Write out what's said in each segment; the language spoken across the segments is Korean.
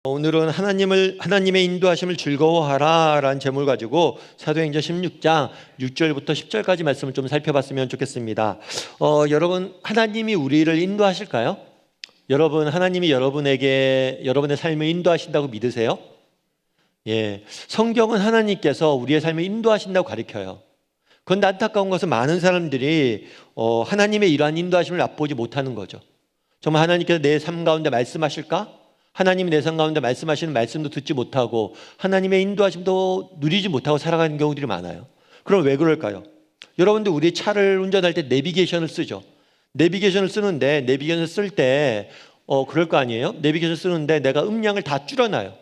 오늘은 하나님의 인도하심을 즐거워하라라는 제목을 가지고 사도행전 16장 6절부터 10절까지 말씀을 좀 살펴봤으면 좋겠습니다. 여러분, 하나님이 우리를 인도하실까요? 여러분, 하나님이 여러분의 삶을 인도하신다고 믿으세요? 예, 성경은 하나님께서 우리의 삶을 인도하신다고 가르쳐요. 그런데 안타까운 것은 많은 사람들이 하나님의 이러한 인도하심을 맛보지 못하는 거죠. 정말 하나님께서 내 삶 가운데 말씀하실까? 하나님이 내 삶 가운데 말씀하시는 말씀도 듣지 못하고 하나님의 인도하심도 누리지 못하고 살아가는 경우들이 많아요. 그럼 왜 그럴까요? 여러분들, 우리 차를 운전할 때 내비게이션을 쓰죠. 내비게이션을 쓰는데 내비게이션을 쓸 때 그럴 거 아니에요? 내비게이션을 쓰는데 내가 음량을 다 줄여놔요.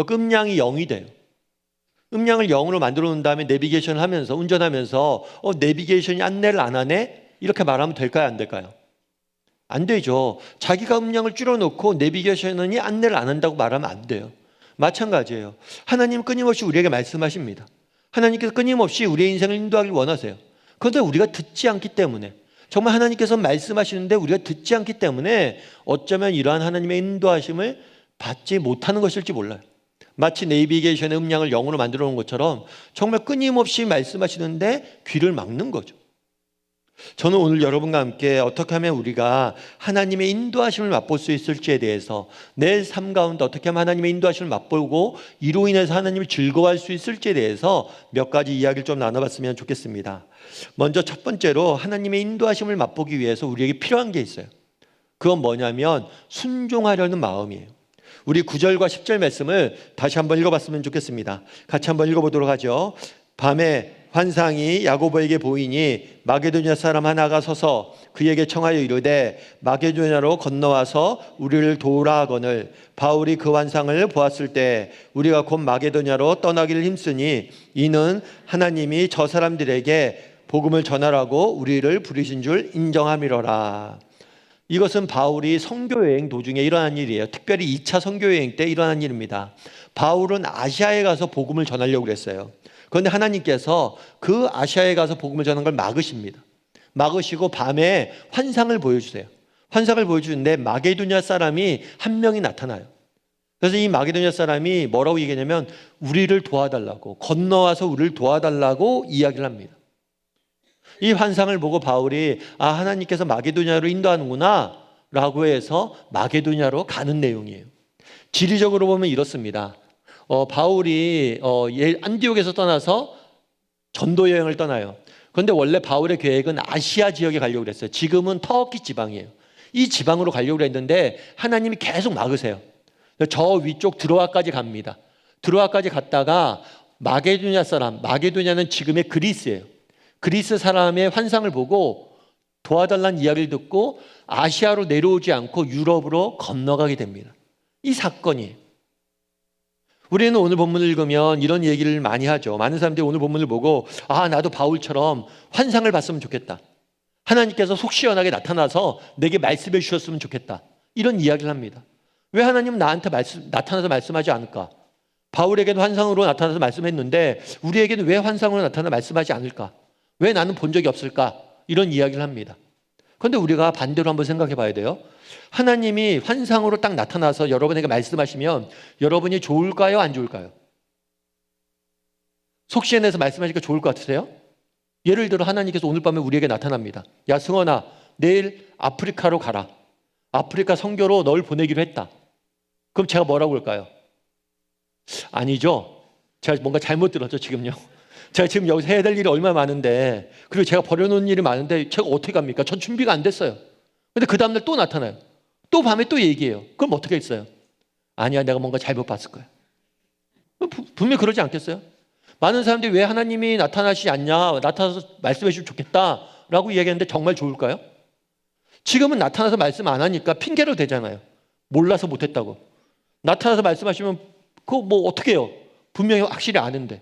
그 음량이 0이 돼요. 음량을 0으로 만들어 놓은 다음에 내비게이션을 하면서 운전하면서 내비게이션이 안내를 안 하네? 이렇게 말하면 될까요? 안 될까요? 안 되죠. 자기가 음량을 줄여놓고 내비게이션이 안내를 안 한다고 말하면 안 돼요. 마찬가지예요. 하나님은 끊임없이 우리에게 말씀하십니다. 하나님께서 끊임없이 우리의 인생을 인도하길 원하세요. 그런데 우리가 듣지 않기 때문에, 정말 하나님께서 말씀하시는데 우리가 듣지 않기 때문에 어쩌면 이러한 하나님의 인도하심을 받지 못하는 것일지 몰라요. 마치 내비게이션의 음량을 0으로 만들어 놓은 것처럼 정말 끊임없이 말씀하시는데 귀를 막는 거죠. 저는 오늘 여러분과 함께 어떻게 하면 우리가 하나님의 인도하심을 맛볼 수 있을지에 대해서, 내 삶 가운데 어떻게 하면 하나님의 인도하심을 맛보고 이로 인해서 하나님을 즐거워할 수 있을지에 대해서 몇 가지 이야기를 좀 나눠봤으면 좋겠습니다. 먼저 첫 번째로 하나님의 인도하심을 맛보기 위해서 우리에게 필요한 게 있어요. 그건 뭐냐면 순종하려는 마음이에요. 우리 9절과 10절 말씀을 다시 한번 읽어봤으면 좋겠습니다. 같이 한번 읽어보도록 하죠. 밤에 환상이 야고보에게 보이니 마게도냐 사람 하나가 서서 그에게 청하여 이르되 마게도냐로 건너와서 우리를 도우라 하거늘, 바울이 그 환상을 보았을 때 우리가 곧 마게도냐로 떠나기를 힘쓰니 이는 하나님이 저 사람들에게 복음을 전하라고 우리를 부르신 줄 인정함이로라. 이것은 바울이 선교여행 도중에 일어난 일이에요. 특별히 2차 선교여행 때 일어난 일입니다. 바울은 아시아에 가서 복음을 전하려고 그랬어요. 그런데 하나님께서 그 아시아에 가서 복음을 전하는 걸 막으십니다. 막으시고 밤에 환상을 보여주세요. 환상을 보여주는데 마게도냐 사람이 한 명이 나타나요. 그래서 이 마게도냐 사람이 뭐라고 얘기하냐면 우리를 도와달라고, 건너와서 우리를 도와달라고 이야기를 합니다. 이 환상을 보고 바울이 하나님께서 마게도냐로 인도하는구나 라고 해서 마게도냐로 가는 내용이에요. 지리적으로 보면 이렇습니다. 바울이 안디옥에서 떠나서 전도 여행을 떠나요. 그런데 원래 바울의 계획은 아시아 지역에 가려고 했어요. 지금은 터키 지방이에요. 이 지방으로 가려고 했는데 하나님이 계속 막으세요. 저 위쪽 드로아까지 갑니다. 드로아까지 갔다가 마게도냐는 지금의 그리스예요. 그리스 사람의 환상을 보고 도와달라는 이야기를 듣고 아시아로 내려오지 않고 유럽으로 건너가게 됩니다. 이 사건이, 우리는 오늘 본문을 읽으면 이런 얘기를 많이 하죠. 많은 사람들이 오늘 본문을 보고 나도 바울처럼 환상을 봤으면 좋겠다. 하나님께서 속 시원하게 나타나서 내게 말씀해 주셨으면 좋겠다. 이런 이야기를 합니다. 왜 하나님은 나한테 나타나서 말씀하지 않을까? 바울에게는 환상으로 나타나서 말씀했는데 우리에게는 왜 환상으로 나타나 말씀하지 않을까? 왜 나는 본 적이 없을까? 이런 이야기를 합니다. 그런데 우리가 반대로 한번 생각해 봐야 돼요. 하나님이 환상으로 딱 나타나서 여러분에게 말씀하시면 여러분이 좋을까요? 안 좋을까요? 속 시원해서 말씀하시니까 좋을 것 같으세요? 예를 들어 하나님께서 오늘 밤에 우리에게 나타납니다. 야 승원아, 내일 아프리카로 가라. 아프리카 선교로 널 보내기로 했다. 그럼 제가 뭐라고 그럴까요? 아니죠. 제가 뭔가 잘못 들었죠 지금요. 제가 지금 여기서 해야 될 일이 얼마나 많은데, 그리고 제가 버려놓은 일이 많은데 제가 어떻게 갑니까? 전 준비가 안 됐어요. 근데 그 다음날 또 나타나요. 또 밤에 또 얘기해요. 그럼 어떻게 했어요? 아니야, 내가 뭔가 잘못 봤을 거야. 분명히 그러지 않겠어요? 많은 사람들이 왜 하나님이 나타나시지 않냐, 나타나서 말씀해 주시면 좋겠다라고 이야기하는데 정말 좋을까요? 지금은 나타나서 말씀 안 하니까 핑계로 되잖아요. 몰라서 못했다고. 나타나서 말씀하시면 그거 뭐 어떻게 해요? 분명히 확실히 아는데.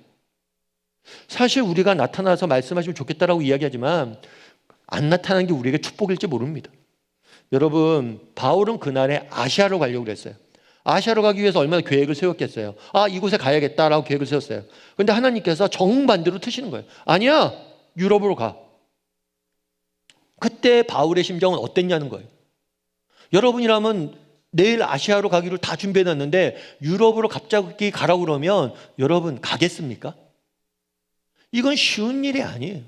사실 우리가 나타나서 말씀하시면 좋겠다라고 이야기하지만 안 나타나는 게 우리에게 축복일지 모릅니다. 여러분, 바울은 그날에 아시아로 가려고 그랬어요. 아시아로 가기 위해서 얼마나 계획을 세웠겠어요. 이곳에 가야겠다라고 계획을 세웠어요. 그런데 하나님께서 정반대로 트시는 거예요. 아니야, 유럽으로 가. 그때 바울의 심정은 어땠냐는 거예요. 여러분이라면 내일 아시아로 가기로 다 준비해놨는데 유럽으로 갑자기 가라고 그러면 여러분 가겠습니까? 이건 쉬운 일이 아니에요.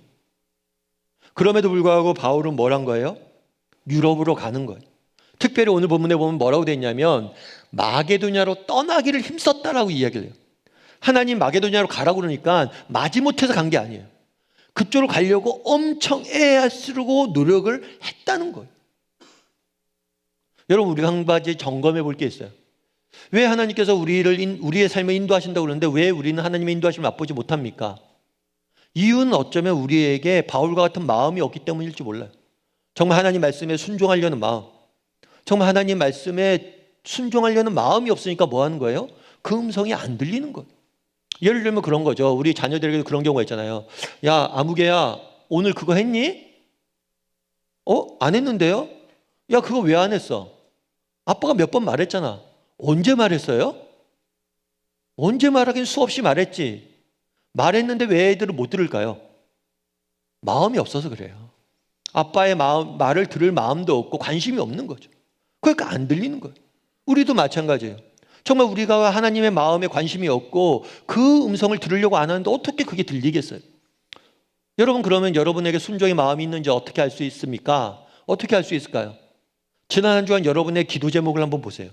그럼에도 불구하고 바울은 뭘 한 거예요? 유럽으로 가는 거예요. 특별히 오늘 본문에 보면 뭐라고 돼 있냐면 마게도냐로 떠나기를 힘썼다라고 이야기를 해요. 하나님 마게도냐로 가라고 그러니까 마지못해서 간 게 아니에요. 그쪽으로 가려고 엄청 애쓰고 노력을 했다는 거예요. 여러분, 우리가 한 가지 점검해 볼 게 있어요. 왜 하나님께서 우리의 삶을 인도하신다고 그러는데 왜 우리는 하나님의 인도하심을 맛보지 못합니까? 이유는 어쩌면 우리에게 바울과 같은 마음이 없기 때문일지 몰라요. 정말 하나님 말씀에 순종하려는 마음, 정말 하나님 말씀에 순종하려는 마음이 없으니까 뭐 하는 거예요? 그 음성이 안 들리는 거예요. 예를 들면 그런 거죠. 우리 자녀들에게도 그런 경우가 있잖아요. 야, 아무개야, 오늘 그거 했니? 안 했는데요? 야, 그거 왜 안 했어? 아빠가 몇 번 말했잖아. 언제 말했어요? 언제 말하긴 수없이 말했지. 말했는데 왜 애들은 못 들을까요? 마음이 없어서 그래요. 아빠의 말을 들을 마음도 없고 관심이 없는 거죠. 그러니까 안 들리는 거예요. 우리도 마찬가지예요. 정말 우리가 하나님의 마음에 관심이 없고 그 음성을 들으려고 안 하는데 어떻게 그게 들리겠어요? 여러분, 그러면 여러분에게 순종의 마음이 있는지 어떻게 알 수 있습니까? 어떻게 알 수 있을까요? 지난 한 주간 여러분의 기도 제목을 한번 보세요.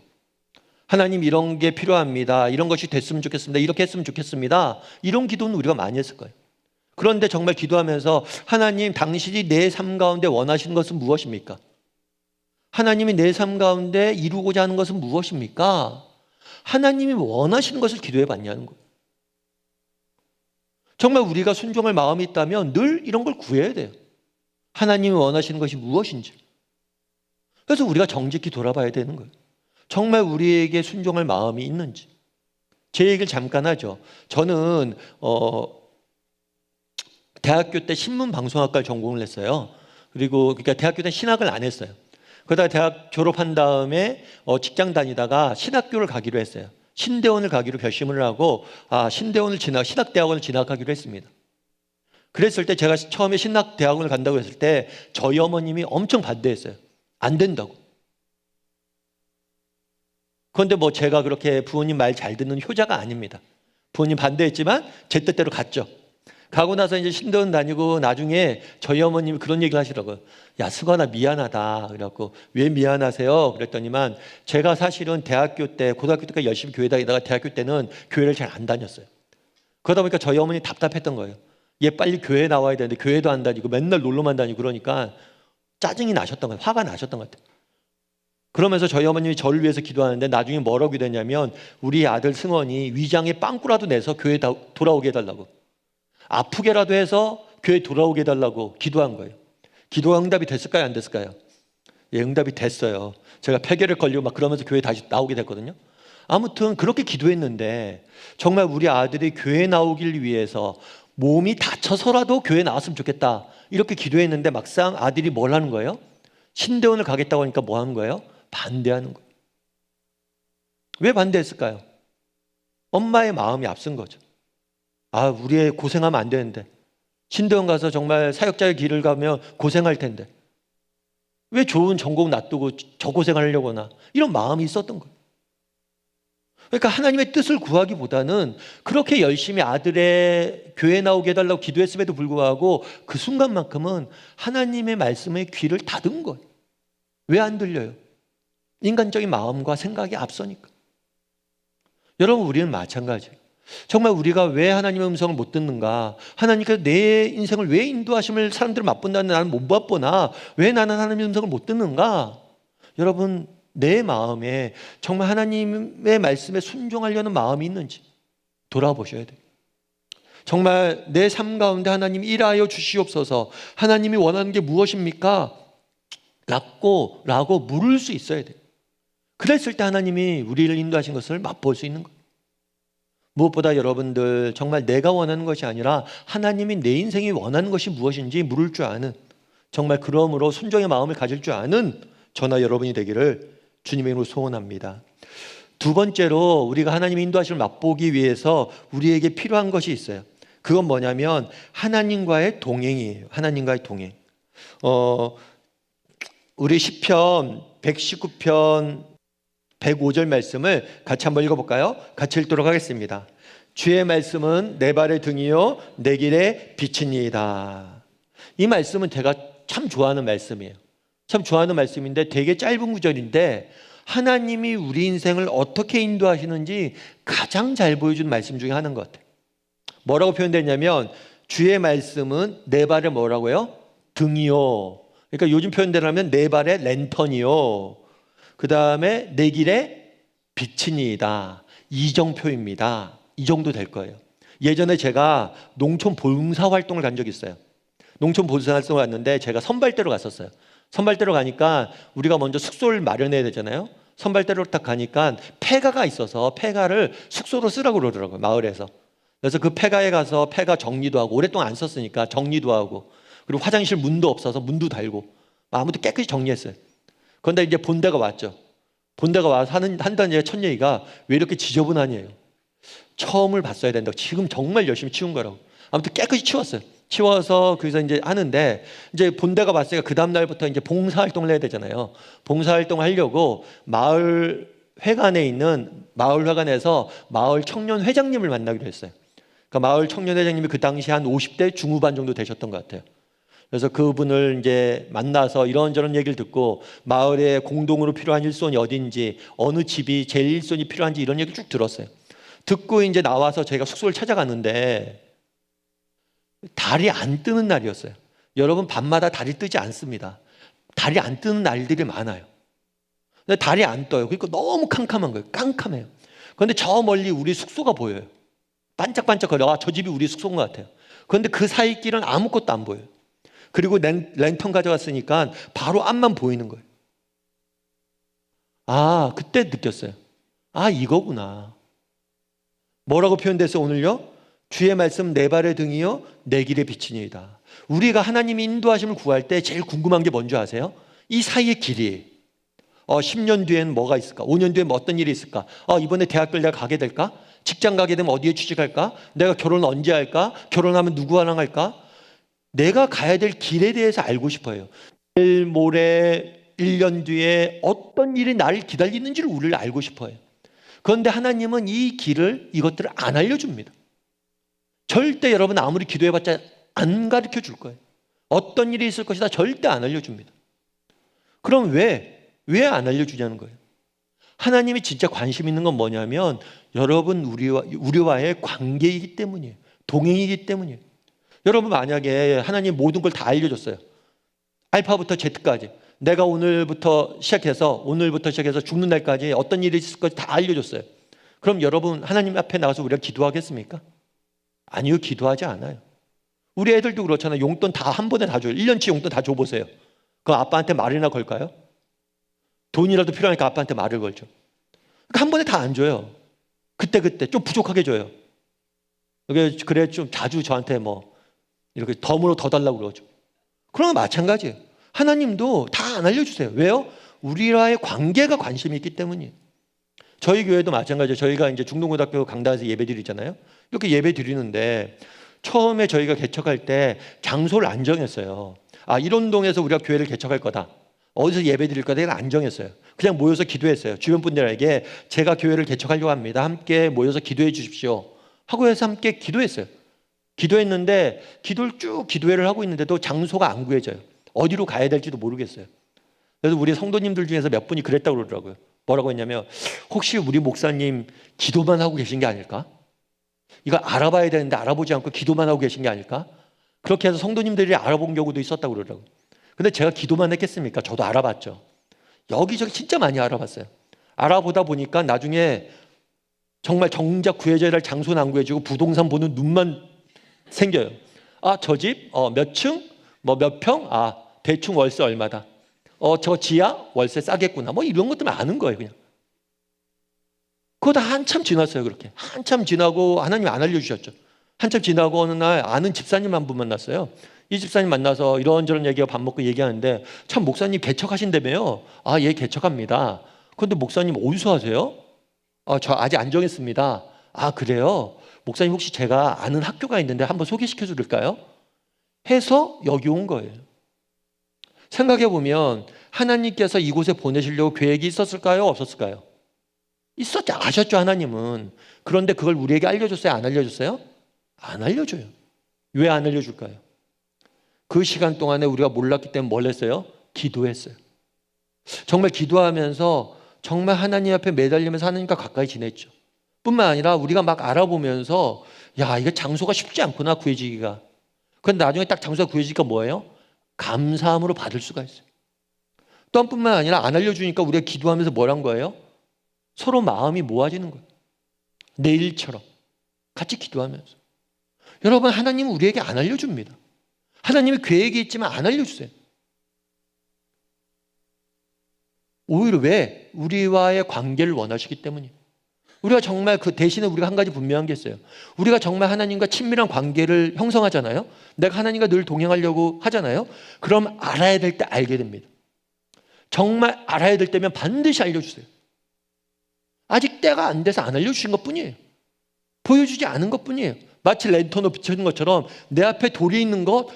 하나님, 이런 게 필요합니다. 이런 것이 됐으면 좋겠습니다. 이렇게 했으면 좋겠습니다. 이런 기도는 우리가 많이 했을 거예요. 그런데 정말 기도하면서 하나님, 당신이 내 삶 가운데 원하시는 것은 무엇입니까? 하나님이 내 삶 가운데 이루고자 하는 것은 무엇입니까? 하나님이 원하시는 것을 기도해 봤냐는 거예요. 정말 우리가 순종할 마음이 있다면 늘 이런 걸 구해야 돼요. 하나님이 원하시는 것이 무엇인지. 그래서 우리가 정직히 돌아봐야 되는 거예요. 정말 우리에게 순종할 마음이 있는지. 제 얘기를 잠깐 하죠. 저는 대학교 때 신문방송학과를 전공을 했어요. 그러니까 대학교 때 신학을 안 했어요. 그러다가 대학 졸업한 다음에 직장 다니다가 신학교를 가기로 했어요. 신대원을 가기로 결심을 하고 신학대학원을 진학하기로 했습니다. 그랬을 때 제가 처음에 신학대학원을 간다고 했을 때 저희 어머님이 엄청 반대했어요. 안 된다고. 그런데 뭐 제가 그렇게 부모님 말 잘 듣는 효자가 아닙니다. 부모님 반대했지만 제 뜻대로 갔죠. 가고 나서 이제 신대원 다니고 나중에 저희 어머님이 그런 얘기를 하시더라고요. 야, 승관아, 미안하다. 그래갖고 왜 미안하세요? 그랬더니만 제가 사실은 대학교 때, 고등학교 때까지 열심히 교회 다니다가 대학교 때는 교회를 잘 안 다녔어요. 그러다 보니까 저희 어머니 답답했던 거예요. 얘 빨리 교회 나와야 되는데 교회도 안 다니고 맨날 놀러만 다니고 그러니까 짜증이 나셨던 거예요. 화가 나셨던 것 같아요. 그러면서 저희 어머님이 저를 위해서 기도하는데 나중에 뭐라고 기도했냐면 우리 아들 승원이 위장에 빵꾸라도 내서 교회 돌아오게 해달라고, 아프게라도 해서 교회 돌아오게 해달라고 기도한 거예요. 기도가 응답이 됐을까요? 안 됐을까요? 예, 응답이 됐어요. 제가 폐결을 걸리고 막 그러면서 교회 다시 나오게 됐거든요. 아무튼 그렇게 기도했는데 정말 우리 아들이 교회 나오길 위해서 몸이 다쳐서라도 교회 나왔으면 좋겠다 이렇게 기도했는데 막상 아들이 뭘 하는 거예요? 신대원을 가겠다고 하니까 뭐 하는 거예요? 반대하는 거예요. 왜 반대했을까요? 엄마의 마음이 앞선 거죠. 우리 애 고생하면 안 되는데, 신대원 가서 정말 사역자의 길을 가면 고생할 텐데 왜 좋은 전공 놔두고 저 고생하려고 하나, 이런 마음이 있었던 거예요. 그러니까 하나님의 뜻을 구하기보다는 그렇게 열심히 아들의 교회 나오게 해달라고 기도했음에도 불구하고 그 순간만큼은 하나님의 말씀에 귀를 닫은 거예요. 왜 안 들려요? 인간적인 마음과 생각이 앞서니까. 여러분, 우리는 마찬가지예요. 정말 우리가 왜 하나님의 음성을 못 듣는가? 하나님께서 내 인생을 왜 인도하심을 사람들은 맛본다는데 나는 못 맛보나? 왜 나는 하나님의 음성을 못 듣는가? 여러분, 내 마음에 정말 하나님의 말씀에 순종하려는 마음이 있는지 돌아보셔야 돼요. 정말 내 삶 가운데 하나님 일하여 주시옵소서, 하나님이 원하는 게 무엇입니까? 라고 물을 수 있어야 돼요. 그랬을 때 하나님이 우리를 인도하신 것을 맛볼 수 있는 거예요. 무엇보다 여러분들, 정말 내가 원하는 것이 아니라 하나님이 내 인생이 원하는 것이 무엇인지 물을 줄 아는, 정말 그러므로 순종의 마음을 가질 줄 아는 저나 여러분이 되기를 주님의 이름으로 소원합니다. 두 번째로 우리가 하나님의 인도하심을 맛보기 위해서 우리에게 필요한 것이 있어요. 그건 뭐냐면 하나님과의 동행이에요. 하나님과의 동행. 우리 시편 119편 105절 말씀을 같이 한번 읽어볼까요? 같이 읽도록 하겠습니다. 주의 말씀은 내 발의 등이요 내 길의 빛이니이다. 이 말씀은 제가 참 좋아하는 말씀이에요. 참 좋아하는 말씀인데 되게 짧은 구절인데 하나님이 우리 인생을 어떻게 인도하시는지 가장 잘 보여준 말씀 중에 하나인 것 같아요. 뭐라고 표현되냐면 주의 말씀은 내 발의 뭐라고요? 등이요. 그러니까 요즘 표현대로 하면 내 발의 랜턴이요. 그 다음에 내 길의 빛이니이다. 이정표입니다. 이 정도 될 거예요. 예전에 제가 농촌 봉사 활동을 간 적이 있어요. 농촌 봉사 활동을 갔는데 제가 선발대로 갔었어요. 선발대로 가니까 우리가 먼저 숙소를 마련해야 되잖아요. 선발대로 딱 가니까 폐가가 있어서 폐가를 숙소로 쓰라고 그러더라고요. 마을에서. 그래서 그 폐가에 가서 폐가 정리도 하고 오랫동안 안 썼으니까 정리도 하고 그리고 화장실 문도 없어서 문도 달고 아무도 깨끗이 정리했어요. 그런데 이제 본대가 왔죠. 본대가 와서 한다는 얘기가 첫 얘기가 왜 이렇게 지저분하냐예요. 처음을 봤어야 된다고. 지금 정말 열심히 치운 거라고. 아무튼 깨끗이 치웠어요. 치워서 거기서 이제 하는데 이제 본대가 왔으니까 그 다음 날부터 이제 봉사활동을 해야 되잖아요. 봉사활동을 하려고 마을 회관에 있는 마을 회관에서 마을 청년 회장님을 만나기로 했어요. 그러니까 마을 청년 회장님이 그 당시 한 50대 중후반 정도 되셨던 것 같아요. 그래서 그분을 이제 만나서 이런저런 얘기를 듣고 마을에 공동으로 필요한 일손이 어딘지 어느 집이 제일 일손이 필요한지 이런 얘기 쭉 들었어요. 듣고 이제 나와서 저희가 숙소를 찾아갔는데 달이 안 뜨는 날이었어요. 여러분 밤마다 달이 뜨지 않습니다. 달이 안 뜨는 날들이 많아요. 근데 달이 안 떠요. 그러니까 너무 캄캄한 거예요. 깜깜해요. 그런데 저 멀리 우리 숙소가 보여요. 반짝반짝거려. 아, 저 집이 우리 숙소인 것 같아요. 그런데 그 사이 길은 아무것도 안 보여요. 그리고 랜턴 가져갔으니까 바로 앞만 보이는 거예요. 아, 그때 느꼈어요. 아, 이거구나. 뭐라고 표현됐어요, 오늘요? 주의 말씀 내 발의 등이요 내 길의 빛이니이다. 우리가 하나님이 인도하심을 구할 때 제일 궁금한 게 뭔지 아세요? 이 사이의 길이 10년 뒤엔 뭐가 있을까? 5년 뒤엔 어떤 일이 있을까? 이번에 대학교를 내가 가게 될까? 직장 가게 되면 어디에 취직할까? 내가 결혼 언제 할까? 결혼하면 누구랑 할까? 내가 가야 될 길에 대해서 알고 싶어요. 내일 모레 1년 뒤에 어떤 일이 나를 기다리는지를 우리를 알고 싶어요. 그런데 하나님은 이것들을 안 알려줍니다. 절대 여러분 아무리 기도해봤자 안 가르쳐 줄 거예요. 어떤 일이 있을 것이다 절대 안 알려줍니다. 그럼 왜 안 알려주냐는 거예요. 하나님이 진짜 관심 있는 건 뭐냐면 여러분 우리와의 관계이기 때문이에요. 동행이기 때문이에요. 여러분 만약에 하나님 모든 걸 다 알려줬어요. 알파부터 Z까지 내가 오늘부터 시작해서 죽는 날까지 어떤 일이 있을 것다 알려줬어요. 그럼 여러분 하나님 앞에 나가서 우리가 기도하겠습니까? 아니요, 기도하지 않아요. 우리 애들도 그렇잖아요. 용돈 다 한 번에 다 줘요. 1년치 용돈 다 줘보세요. 그럼 아빠한테 말이나 걸까요? 돈이라도 필요하니까 아빠한테 말을 걸죠. 그러니까 한 번에 다 안 줘요. 그때 좀 부족하게 줘요. 그래 좀 자주 저한테 이렇게 덤으로 더 달라고 그러죠. 그런 거 마찬가지예요. 하나님도 다 안 알려주세요. 왜요? 우리와의 관계가 관심이 있기 때문이에요. 저희 교회도 마찬가지예요. 저희가 이제 중동고등학교 강단에서 예배 드리잖아요. 이렇게 예배 드리는데 처음에 저희가 개척할 때 장소를 안 정했어요. 이론동에서 우리가 교회를 개척할 거다. 어디서 예배 드릴 거다. 이걸 안 정했어요. 그냥 모여서 기도했어요. 주변 분들에게 제가 교회를 개척하려고 합니다. 함께 모여서 기도해 주십시오. 하고 해서 함께 기도했어요. 기도했는데 기도회를 하고 있는데도 장소가 안 구해져요. 어디로 가야 될지도 모르겠어요. 그래서 우리 성도님들 중에서 몇 분이 그랬다고 그러더라고요. 뭐라고 했냐면 혹시 우리 목사님 기도만 하고 계신 게 아닐까? 이걸 알아봐야 되는데 알아보지 않고 기도만 하고 계신 게 아닐까? 그렇게 해서 성도님들이 알아본 경우도 있었다고 그러더라고요. 근데 제가 기도만 했겠습니까? 저도 알아봤죠. 여기저기 진짜 많이 알아봤어요. 알아보다 보니까 나중에 정말 정작 구해져야 할 장소는 안 구해지고 부동산 보는 눈만 생겨요. 저 집 몇 층? 몇 평? 대충 월세 얼마다. 저 지하? 월세 싸겠구나. 이런 것들만 아는 거예요, 그냥. 그거 다 한참 지났어요, 그렇게. 한참 지나고 하나님이 안 알려주셨죠. 한참 지나고 어느 날 아는 집사님 한 분 만났어요. 이 집사님 만나서 이런저런 얘기하고 밥 먹고 얘기하는데 참 목사님 개척하신다며요. 예, 개척합니다. 그런데 목사님 어디서 하세요? 저 아직 안 정했습니다. 그래요? 목사님 혹시 제가 아는 학교가 있는데 한번 소개시켜 줄까요? 해서 여기 온 거예요. 생각해 보면 하나님께서 이곳에 보내시려고 계획이 있었을까요? 없었을까요? 있었죠. 아셨죠, 하나님은. 그런데 그걸 우리에게 알려줬어요? 안 알려줬어요? 안 알려줘요. 왜 안 알려줄까요? 그 시간 동안에 우리가 몰랐기 때문에 뭘 했어요? 기도했어요. 정말 기도하면서 정말 하나님 앞에 매달리면서 하나님과 가까이 지냈죠. 뿐만 아니라 우리가 막 알아보면서 야, 이거 장소가 쉽지 않구나, 구해지기가. 그런데 나중에 딱 장소가 구해지기가 뭐예요? 감사함으로 받을 수가 있어요. 또한 뿐만 아니라 안 알려주니까 우리가 기도하면서 뭘 한 거예요? 서로 마음이 모아지는 거예요. 내일처럼 같이 기도하면서. 여러분, 하나님은 우리에게 안 알려줍니다. 하나님이 계획이 있지만 안 알려주세요. 오히려 왜? 우리와의 관계를 원하시기 때문이에요. 우리가 정말 그 대신에 우리가 한 가지 분명한 게 있어요. 우리가 정말 하나님과 친밀한 관계를 형성하잖아요. 내가 하나님과 늘 동행하려고 하잖아요. 그럼 알아야 될 때 알게 됩니다. 정말 알아야 될 때면 반드시 알려주세요. 아직 때가 안 돼서 안 알려주신 것뿐이에요. 보여주지 않은 것뿐이에요. 마치 랜턴으로 비춰진 것처럼 내 앞에 돌이 있는 것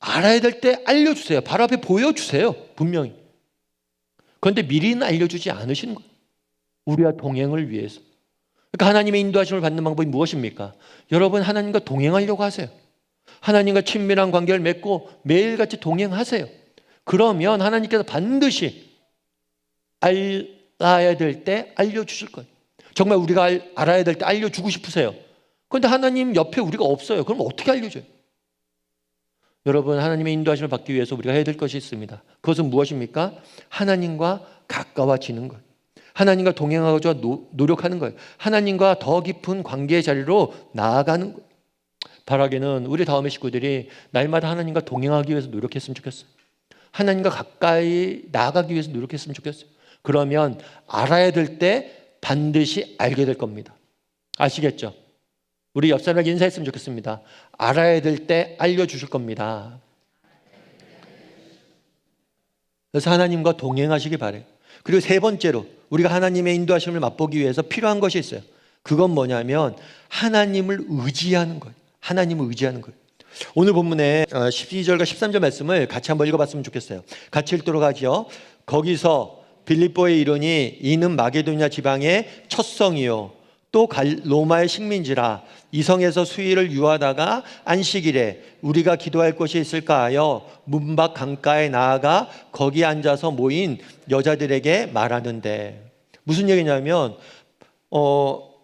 알아야 될 때 알려주세요. 바로 앞에 보여주세요. 분명히. 그런데 미리는 알려주지 않으시는 거예요. 우리와 동행을 위해서. 그러니까 하나님의 인도하심을 받는 방법이 무엇입니까? 여러분, 하나님과 동행하려고 하세요. 하나님과 친밀한 관계를 맺고 매일같이 동행하세요. 그러면 하나님께서 반드시 알아야 될 때 알려주실 거예요. 정말 우리가 알아야 될 때 알려주고 싶으세요. 그런데 하나님 옆에 우리가 없어요. 그럼 어떻게 알려줘요? 여러분, 하나님의 인도하심을 받기 위해서 우리가 해야 될 것이 있습니다. 그것은 무엇입니까? 하나님과 가까워지는 거예요. 하나님과 동행하고자 노력하는 거예요. 하나님과 더 깊은 관계의 자리로 나아가는 거예요. 바라기는 우리 다음의 식구들이 날마다 하나님과 동행하기 위해서 노력했으면 좋겠어요. 하나님과 가까이 나아가기 위해서 노력했으면 좋겠어요. 그러면 알아야 될 때 반드시 알게 될 겁니다. 아시겠죠? 우리 옆 사람에게 인사했으면 좋겠습니다. 알아야 될 때 알려주실 겁니다. 그래서 하나님과 동행하시기 바라요. 그리고 세 번째로 우리가 하나님의 인도하심을 맛보기 위해서 필요한 것이 있어요. 그건 뭐냐면 하나님을 의지하는 거예요. 하나님을 의지하는 거예요. 오늘 본문에 12절과 13절 말씀을 같이 한번 읽어봤으면 좋겠어요. 같이 읽도록 하죠. 거기서 빌립보에 이르니 이는 마게도냐 지방의 첫 성이요 또 로마의 식민지라 이성에서 수일을 유하다가 안식일에 우리가 기도할 곳이 있을까 하여 문밖 강가에 나아가 거기 앉아서 모인 여자들에게 말하는데, 무슨 얘기냐면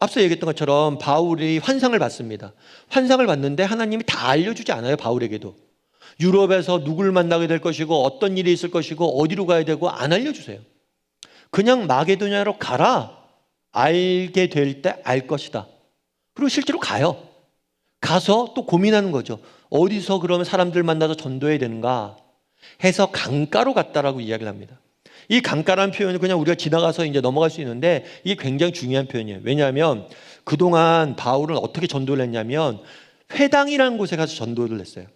앞서 얘기했던 것처럼 바울이 환상을 받습니다. 환상을 받는데 하나님이 다 알려주지 않아요. 바울에게도 유럽에서 누굴 만나게 될 것이고 어떤 일이 있을 것이고 어디로 가야 되고 안 알려주세요. 그냥 마게도냐로 가라. 알게 될 때 알 것이다. 그리고 실제로 가요. 가서 또 고민하는 거죠. 어디서 그러면 사람들 만나서 전도해야 되는가 해서 강가로 갔다라고 이야기를 합니다. 이 강가라는 표현은 그냥 우리가 지나가서 이제 넘어갈 수 있는데 이게 굉장히 중요한 표현이에요. 왜냐하면 그동안 바울은 어떻게 전도를 했냐면 회당이라는 곳에 가서 전도를 했어요.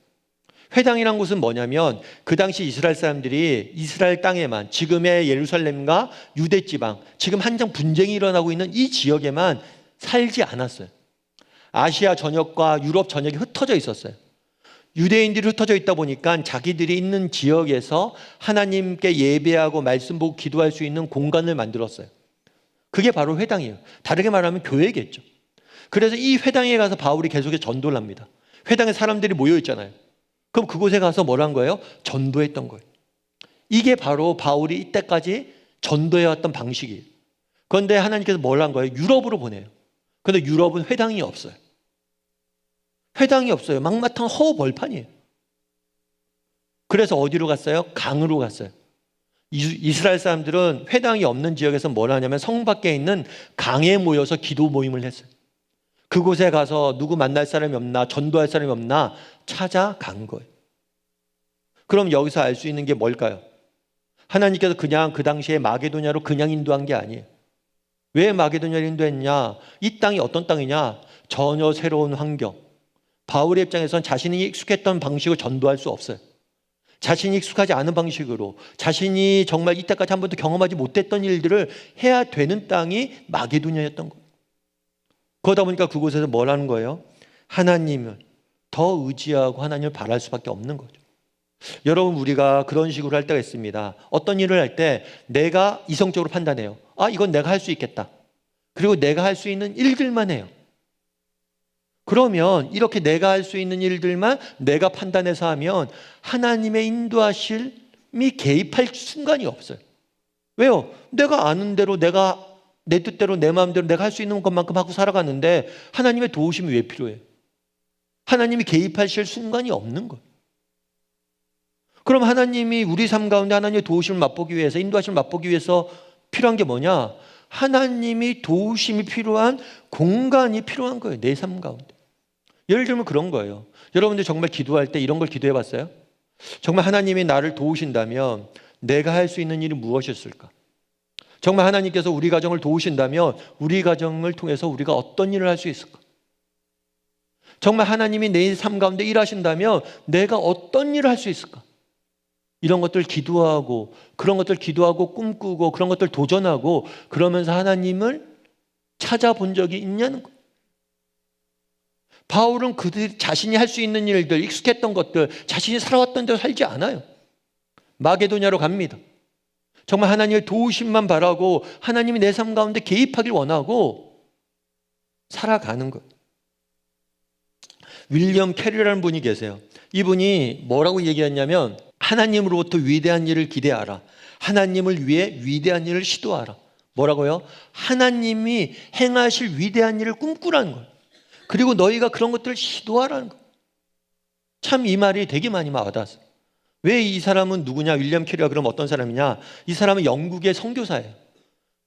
회당이란 곳은 뭐냐면 그 당시 이스라엘 사람들이 이스라엘 땅에만, 지금의 예루살렘과 유대 지방, 지금 한창 분쟁이 일어나고 있는 이 지역에만 살지 않았어요. 아시아 전역과 유럽 전역이 흩어져 있었어요. 유대인들이 흩어져 있다 보니까 자기들이 있는 지역에서 하나님께 예배하고 말씀 보고 기도할 수 있는 공간을 만들었어요. 그게 바로 회당이에요. 다르게 말하면 교회겠죠. 그래서 이 회당에 가서 바울이 계속해서 전도를 합니다. 회당에 사람들이 모여 있잖아요. 그럼 그곳에 가서 뭘 한 거예요? 전도했던 거예요. 이게 바로 바울이 이때까지 전도해왔던 방식이에요. 그런데 하나님께서 뭘 한 거예요? 유럽으로 보내요. 그런데 유럽은 회당이 없어요. 회당이 없어요. 막마땅 허벌판이에요. 그래서 어디로 갔어요? 강으로 갔어요. 이스라엘 사람들은 회당이 없는 지역에서 뭘 하냐면 성 밖에 있는 강에 모여서 기도 모임을 했어요. 그곳에 가서 누구 만날 사람이 없나, 전도할 사람이 없나 찾아간 거예요. 그럼 여기서 알 수 있는 게 뭘까요? 하나님께서 그냥 그 당시에 마게도냐로 그냥 인도한 게 아니에요. 왜 마게도냐로 인도했냐? 이 땅이 어떤 땅이냐? 전혀 새로운 환경. 바울의 입장에서는 자신이 익숙했던 방식으로 전도할 수 없어요. 자신이 익숙하지 않은 방식으로, 자신이 정말 이때까지 한 번도 경험하지 못했던 일들을 해야 되는 땅이 마게도냐였던 거예요. 그러다 보니까 그곳에서 뭘 하는 거예요? 하나님을 더 의지하고 하나님을 바랄 수밖에 없는 거죠. 여러분, 우리가 그런 식으로 할 때가 있습니다. 어떤 일을 할 때 내가 이성적으로 판단해요. 이건 내가 할 수 있겠다. 그리고 내가 할 수 있는 일들만 해요. 그러면 이렇게 내가 할 수 있는 일들만 내가 판단해서 하면 하나님의 인도하심이 개입할 순간이 없어요. 왜요? 내가 아는 대로, 내가 내 뜻대로, 내 마음대로 내가 할 수 있는 것만큼 하고 살아가는데 하나님의 도우심이 왜 필요해요? 하나님이 개입하실 순간이 없는 거예요. 그럼 하나님이 우리 삶 가운데 하나님의 도우심을 맛보기 위해서, 인도하심을 맛보기 위해서 필요한 게 뭐냐? 하나님이 도우심이 필요한 공간이 필요한 거예요. 내 삶 가운데. 예를 들면 그런 거예요. 여러분들 정말 기도할 때 이런 걸 기도해 봤어요? 정말 하나님이 나를 도우신다면 내가 할 수 있는 일이 무엇이었을까? 정말 하나님께서 우리 가정을 도우신다면 우리 가정을 통해서 우리가 어떤 일을 할 수 있을까? 정말 하나님이 내 삶 가운데 일하신다면 내가 어떤 일을 할 수 있을까? 이런 것들 기도하고, 그런 것들 기도하고 꿈꾸고, 그런 것들 도전하고, 그러면서 하나님을 찾아본 적이 있냐는 거예요. 바울은 그들 자신이 할 수 있는 일들, 익숙했던 것들, 자신이 살아왔던 대로 살지 않아요. 마게도냐로 갑니다. 정말 하나님의 도우심만 바라고 하나님이 내 삶 가운데 개입하길 원하고 살아가는 거예요. 윌리엄 캐리라는 분이 계세요. 이분이 뭐라고 얘기했냐면 하나님으로부터 위대한 일을 기대하라. 하나님을 위해 위대한 일을 시도하라. 뭐라고요? 하나님이 행하실 위대한 일을 꿈꾸라는 거예요. 그리고 너희가 그런 것들을 시도하라는 거예요. 참 이 말이 되게 많이 와닿았어요. 왜 이 사람은 누구냐? 윌리엄 캐리가 그럼 어떤 사람이냐? 이 사람은 영국의 선교사예요.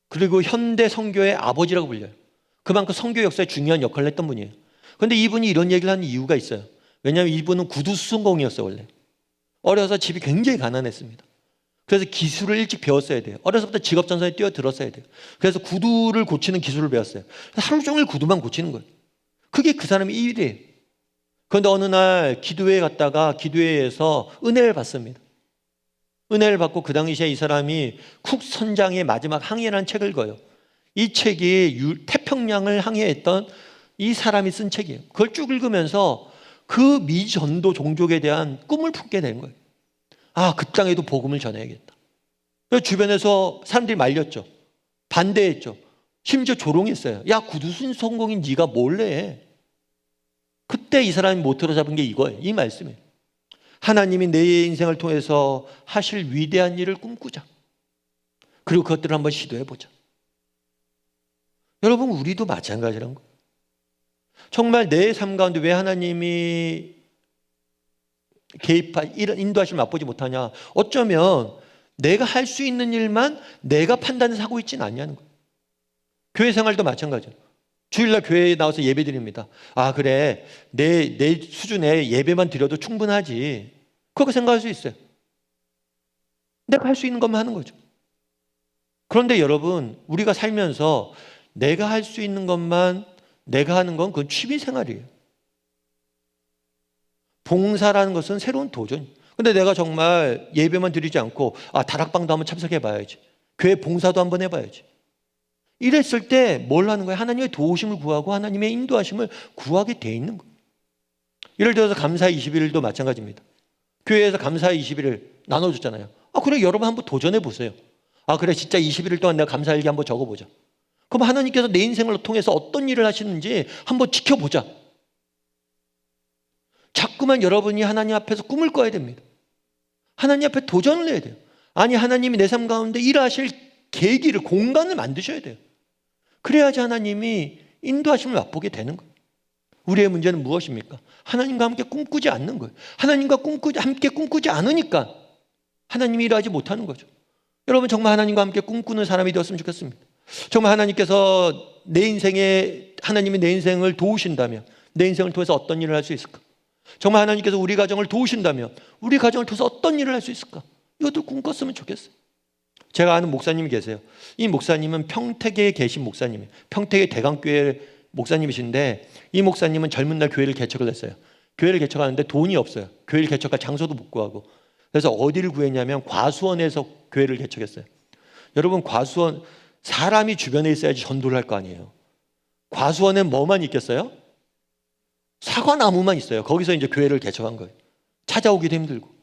그리고 현대 선교의 아버지라고 불려요. 그만큼 선교 역사에 중요한 역할을 했던 분이에요. 그런데 이분이 이런 얘기를 하는 이유가 있어요. 왜냐하면 이분은 구두 수선공이었어요. 원래 어려서 집이 굉장히 가난했습니다. 그래서 기술을 일찍 배웠어야 돼요. 어려서부터 직업전선에 뛰어들었어야 돼요. 그래서 구두를 고치는 기술을 배웠어요. 하루 종일 구두만 고치는 거예요. 그게 그 사람의 일이에요. 그런데 어느 날 기도회에 갔다가 기도회에서 은혜를 받습니다. 은혜를 받고 그 당시에 이 사람이 쿡 선장의 마지막 항해라는 책을 읽어요. 이 책이 태평양을 항해했던 이 사람이 쓴 책이에요. 그걸 쭉 읽으면서 그 미전도 종족에 대한 꿈을 품게 된 거예요. 아, 그 땅에도 복음을 전해야겠다. 그래서 주변에서 사람들이 말렸죠. 반대했죠. 심지어 조롱했어요. 야, 구두순 성공인 네가 몰래 해. 그때 이 사람이 모토로 잡은 게 이거예요. 이 말씀이에요. 하나님이 내 인생을 통해서 하실 위대한 일을 꿈꾸자. 그리고 그것들을 한번 시도해보자. 여러분, 우리도 마찬가지란 거예요. 정말 내 삶 가운데 왜 하나님이 이런 인도하심을 맛보지 못하냐? 어쩌면 내가 할 수 있는 일만 내가 판단해서 하고 있지는 않냐는 거예요. 교회 생활도 마찬가지예요. 주일날 교회에 나와서 예배 드립니다. 아, 그래, 내 수준의 예배만 드려도 충분하지. 그렇게 생각할 수 있어요. 내가 할 수 있는 것만 하는 거죠. 그런데 여러분, 우리가 살면서 내가 할 수 있는 것만 내가 하는 건 그건 취미생활이에요. 봉사라는 것은 새로운 도전. 근데 내가 정말 예배만 드리지 않고 다락방도 한번 참석해 봐야지. 교회 봉사도 한번 해봐야지. 이랬을 때 뭘 하는 거예요? 하나님의 도우심을 구하고 하나님의 인도하심을 구하게 돼 있는 거예요. 예를 들어서 감사 21일도 마찬가지입니다. 교회에서 감사 21일 나눠줬잖아요. 그래, 여러분 한번 도전해 보세요. 그래, 진짜 21일 동안 내가 감사일기 한번 적어보자. 그럼 하나님께서 내 인생을 통해서 어떤 일을 하시는지 한번 지켜보자. 자꾸만 여러분이 하나님 앞에서 꿈을 꿔야 됩니다. 하나님 앞에 도전을 해야 돼요. 아니, 하나님이 내 삶 가운데 일하실 계기를, 공간을 만드셔야 돼요. 그래야지 하나님이 인도하심을 맛보게 되는 거예요. 우리의 문제는 무엇입니까? 하나님과 함께 꿈꾸지 않는 거예요. 하나님과 함께 꿈꾸지 않으니까 하나님이 일하지 못하는 거죠. 여러분, 정말 하나님과 함께 꿈꾸는 사람이 되었으면 좋겠습니다. 정말 하나님께서 하나님이 내 인생을 도우신다면 내 인생을 통해서 어떤 일을 할 수 있을까? 정말 하나님께서 우리 가정을 도우신다면 우리 가정을 통해서 어떤 일을 할 수 있을까? 이것도 꿈꿨으면 좋겠어요. 제가 아는 목사님이 계세요. 이 목사님은 평택에 계신 목사님이에요. 평택의 대강교회 목사님이신데 이 목사님은 젊은 날 교회를 개척을 했어요. 교회를 개척하는데 돈이 없어요. 교회를 개척할 장소도 못 구하고. 그래서 어디를 구했냐면 과수원에서 교회를 개척했어요. 여러분, 과수원, 사람이 주변에 있어야지 전도를 할 거 아니에요. 과수원에 뭐만 있겠어요? 사과나무만 있어요. 거기서 이제 교회를 개척한 거예요. 찾아오기도 힘들고.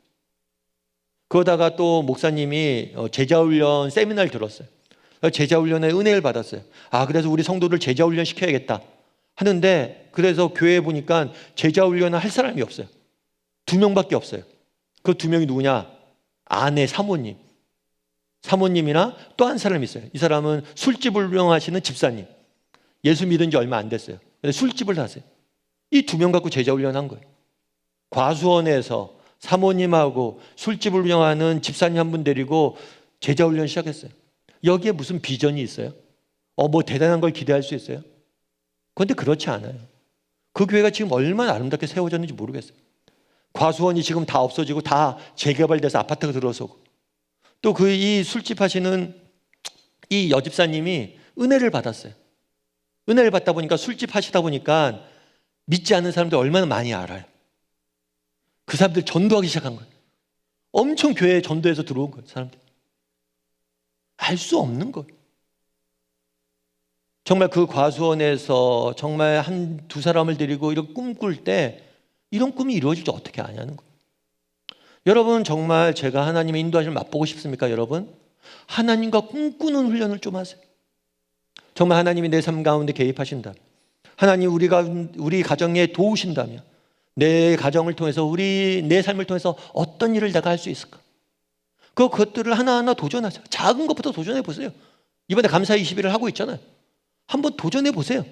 그러다가 또 목사님이 제자훈련 세미나를 들었어요. 제자 훈련에 은혜를 받았어요. 그래서 우리 성도들 제자 훈련 시켜야겠다 하는데, 그래서 교회에 보니까 제자 훈련을 할 사람이 없어요. 2명밖에 없어요. 그 2명이 누구냐? 아내 사모님이나 또 한 사람이 있어요. 이 사람은 술집을 운영하시는 집사님. 예수 믿은 지 얼마 안 됐어요. 근데 술집을 하세요. 이 2명 갖고 제자 훈련한 거예요. 과수원에서 사모님하고 술집을 운영하는 집사님 한 분 데리고 제자 훈련 시작했어요. 여기에 무슨 비전이 있어요? 뭐 대단한 걸 기대할 수 있어요? 그런데 그렇지 않아요. 그 교회가 지금 얼마나 아름답게 세워졌는지 모르겠어요. 과수원이 지금 다 없어지고 다 재개발돼서 아파트가 들어서고, 또 이 술집 하시는 이 여집사님이 은혜를 받았어요. 은혜를 받다 보니까 술집 하시다 보니까 믿지 않는 사람들 얼마나 많이 알아요. 그 사람들 전도하기 시작한 거예요. 엄청 교회에 전도해서 들어온 거예요. 사람들 알 수 없는 거예요. 정말 그 과수원에서 정말 1-2 사람을 데리고 이렇게 꿈꿀 때 이런 꿈이 이루어질지 어떻게 아냐는 거예요. 여러분, 정말 제가 하나님의 인도하심을 맛보고 싶습니까? 여러분, 하나님과 꿈꾸는 훈련을 좀 하세요. 정말 하나님이 내 삶 가운데 개입하신다, 하나님 우리 가정에 도우신다면, 내 가정을 통해서 내 삶을 통해서 어떤 일을 내가 할 수 있을까? 그것들을 하나하나 도전하세요. 작은 것부터 도전해 보세요. 이번에 감사 20일을 하고 있잖아요. 한번 도전해 보세요.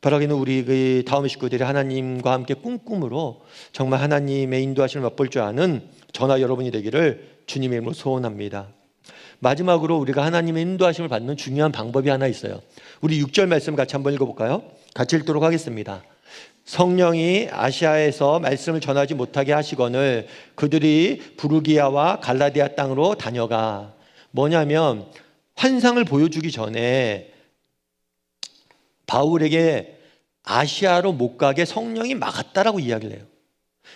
바라기는 우리 다음의 식구들이 하나님과 함께 꿈꿈으로 정말 하나님의 인도하심을 맛볼 줄 아는 저나 여러분이 되기를 주님의 이름으로 소원합니다. 마지막으로 우리가 하나님의 인도하심을 받는 중요한 방법이 하나 있어요. 우리 6절 말씀 같이 한번 읽어볼까요? 같이 읽도록 하겠습니다. 성령이 아시아에서 말씀을 전하지 못하게 하시거늘 그들이 부르기아와 갈라디아 땅으로 다녀가. 뭐냐면 환상을 보여주기 전에 바울에게 아시아로 못 가게 성령이 막았다라고 이야기를 해요.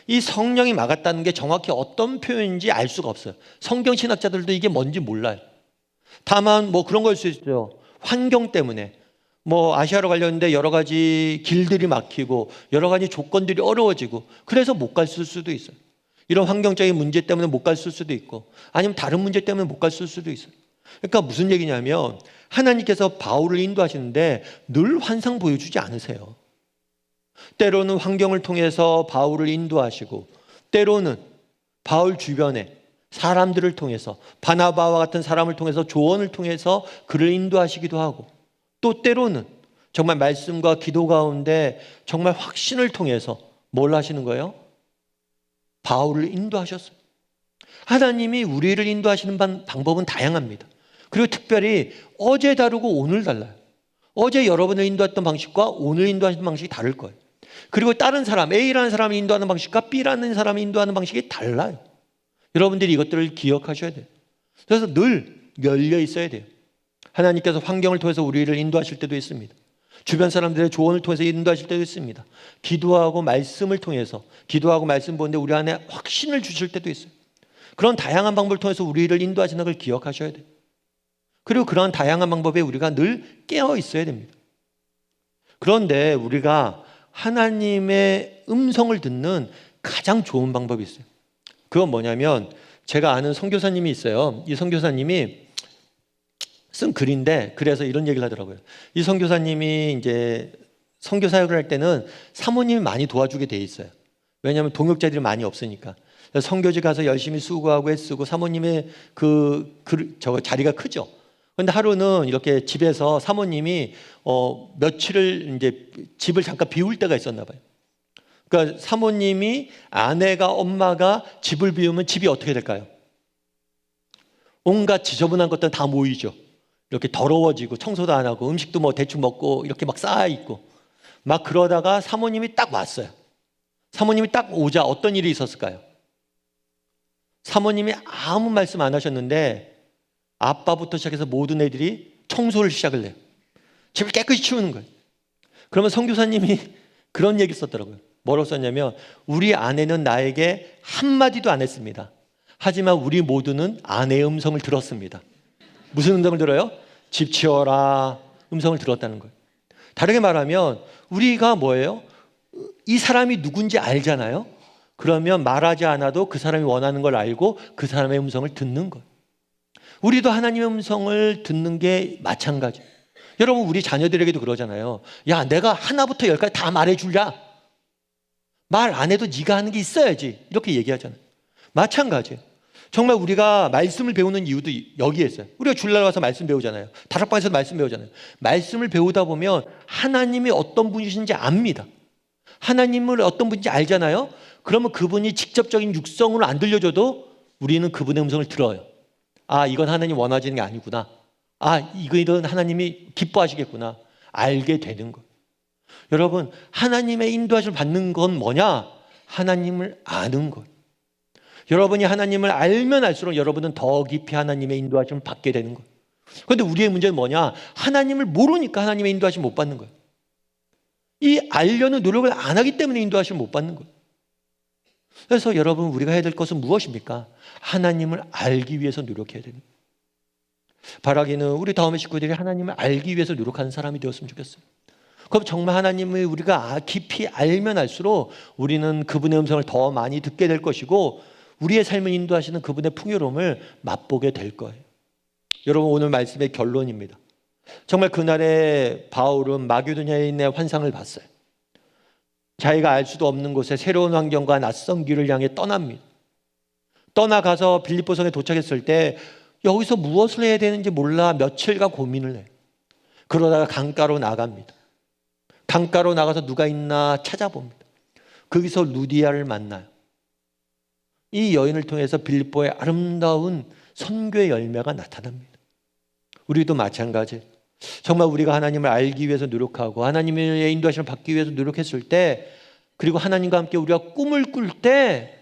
이 성령이 막았다는 게 정확히 어떤 표현인지 알 수가 없어요. 성경신학자들도 이게 뭔지 몰라요. 다만 그런 걸 수 있죠. 환경 때문에 아시아로 가려는데 여러 가지 길들이 막히고 여러 가지 조건들이 어려워지고 그래서 못 갔을 수도 있어요. 이런 환경적인 문제 때문에 못 갔을 수도 있고, 아니면 다른 문제 때문에 못 갔을 수도 있어요. 그러니까 무슨 얘기냐면 하나님께서 바울을 인도하시는데 늘 환상 보여주지 않으세요. 때로는 환경을 통해서 바울을 인도하시고, 때로는 바울 주변에 사람들을 통해서, 바나바와 같은 사람을 통해서, 조언을 통해서 그를 인도하시기도 하고, 또 때로는 정말 말씀과 기도 가운데 정말 확신을 통해서 뭘 하시는 거예요? 바울을 인도하셨어요. 하나님이 우리를 인도하시는 방법은 다양합니다. 그리고 특별히 어제 다르고 오늘 달라요. 어제 여러분을 인도했던 방식과 오늘 인도하시는 방식이 다를 거예요. 그리고 다른 사람, A라는 사람이 인도하는 방식과 B라는 사람이 인도하는 방식이 달라요. 여러분들이 이것들을 기억하셔야 돼요. 그래서 늘 열려 있어야 돼요. 하나님께서 환경을 통해서 우리를 인도하실 때도 있습니다. 주변 사람들의 조언을 통해서 인도하실 때도 있습니다. 기도하고 말씀을 통해서, 기도하고 말씀 보는데 우리 안에 확신을 주실 때도 있어요. 그런 다양한 방법을 통해서 우리를 인도하시는 걸 기억하셔야 돼요. 그리고 그런 다양한 방법에 우리가 늘 깨어 있어야 됩니다. 그런데 우리가 하나님의 음성을 듣는 가장 좋은 방법이 있어요. 그건 뭐냐면, 제가 아는 선교사님이 있어요. 이 선교사님이 쓴 글인데, 그래서 이런 얘기를 하더라고요. 이 선교사님이 이제 선교 사역을 할 때는 사모님이 많이 도와주게 돼 있어요. 왜냐하면 동역자들이 많이 없으니까. 선교지 가서 열심히 수고하고 애쓰고, 사모님의 자리가 크죠. 그런데 하루는 이렇게 집에서 사모님이 며칠을 이제 집을 잠깐 비울 때가 있었나 봐요. 그러니까 사모님이, 아내가, 엄마가 집을 비우면 집이 어떻게 될까요? 온갖 지저분한 것들은 다 모이죠. 이렇게 더러워지고, 청소도 안 하고, 음식도 대충 먹고 이렇게 막 쌓여 있고, 막 그러다가 사모님이 딱 왔어요. 사모님이 딱 오자 어떤 일이 있었을까요? 사모님이 아무 말씀 안 하셨는데 아빠부터 시작해서 모든 애들이 청소를 시작을 해요. 집을 깨끗이 치우는 거예요. 그러면 선교사님이 그런 얘기 썼더라고요. 뭐라고 썼냐면, 우리 아내는 나에게 한마디도 안 했습니다. 하지만 우리 모두는 아내의 음성을 들었습니다. 무슨 음성을 들어요? 집 치워라 음성을 들었다는 거예요. 다르게 말하면 우리가 뭐예요? 이 사람이 누군지 알잖아요. 그러면 말하지 않아도 그 사람이 원하는 걸 알고 그 사람의 음성을 듣는 거예요. 우리도 하나님의 음성을 듣는 게 마찬가지예요. 여러분, 우리 자녀들에게도 그러잖아요. 야, 내가 하나부터 열까지 다 말해주랴. 말 안 해도 네가 하는 게 있어야지. 이렇게 얘기하잖아요. 마찬가지예요. 정말 우리가 말씀을 배우는 이유도 여기에 있어요. 우리가 주일날 와서 말씀 배우잖아요. 다락방에서도 말씀 배우잖아요. 말씀을 배우다 보면 하나님이 어떤 분이신지 압니다. 하나님을 어떤 분인지 알잖아요. 그러면 그분이 직접적인 육성으로 안 들려줘도 우리는 그분의 음성을 들어요. 아, 이건 하나님 원하시는 게 아니구나. 아, 이건 하나님이 기뻐하시겠구나. 알게 되는 거예요. 여러분, 하나님의 인도하심을 받는 건 뭐냐? 하나님을 아는 거예요. 여러분이 하나님을 알면 알수록 여러분은 더 깊이 하나님의 인도하심을 받게 되는 거예요. 그런데 우리의 문제는 뭐냐? 하나님을 모르니까 하나님의 인도하심을 못 받는 거예요. 이 알려는 노력을 안 하기 때문에 인도하심을 못 받는 거예요. 그래서 여러분, 우리가 해야 될 것은 무엇입니까? 하나님을 알기 위해서 노력해야 됩니다. 바라기는 우리 다음의 식구들이 하나님을 알기 위해서 노력하는 사람이 되었으면 좋겠어요. 그럼 정말 하나님을 우리가 깊이 알면 알수록 우리는 그분의 음성을 더 많이 듣게 될 것이고 우리의 삶을 인도하시는 그분의 풍요로움을 맛보게 될 거예요. 여러분, 오늘 말씀의 결론입니다. 정말 그날에 바울은 마게도냐에 있는 환상을 봤어요. 자기가 알 수도 없는 곳에 새로운 환경과 낯선 길을 향해 떠납니다. 떠나가서 빌립보성에 도착했을 때 여기서 무엇을 해야 되는지 몰라 며칠간 고민을 해요. 그러다가 강가로 나갑니다. 강가로 나가서 누가 있나 찾아봅니다. 거기서 루디아를 만나요. 이 여인을 통해서 빌립보의 아름다운 선교의 열매가 나타납니다. 우리도 마찬가지. 정말 우리가 하나님을 알기 위해서 노력하고 하나님의 인도하심을 받기 위해서 노력했을 때, 그리고 하나님과 함께 우리가 꿈을 꿀 때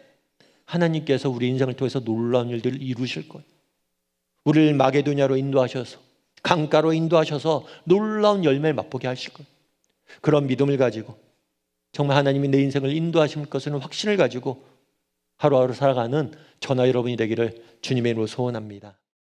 하나님께서 우리 인생을 통해서 놀라운 일들을 이루실 거예요. 우리를 마게도냐로 인도하셔서 강가로 인도하셔서 놀라운 열매를 맛보게 하실 거예요. 그런 믿음을 가지고 정말 하나님이 내 인생을 인도하실 것을 확신을 가지고 하루하루 살아가는 저나 여러분이 되기를 주님의 이름으로 소원합니다.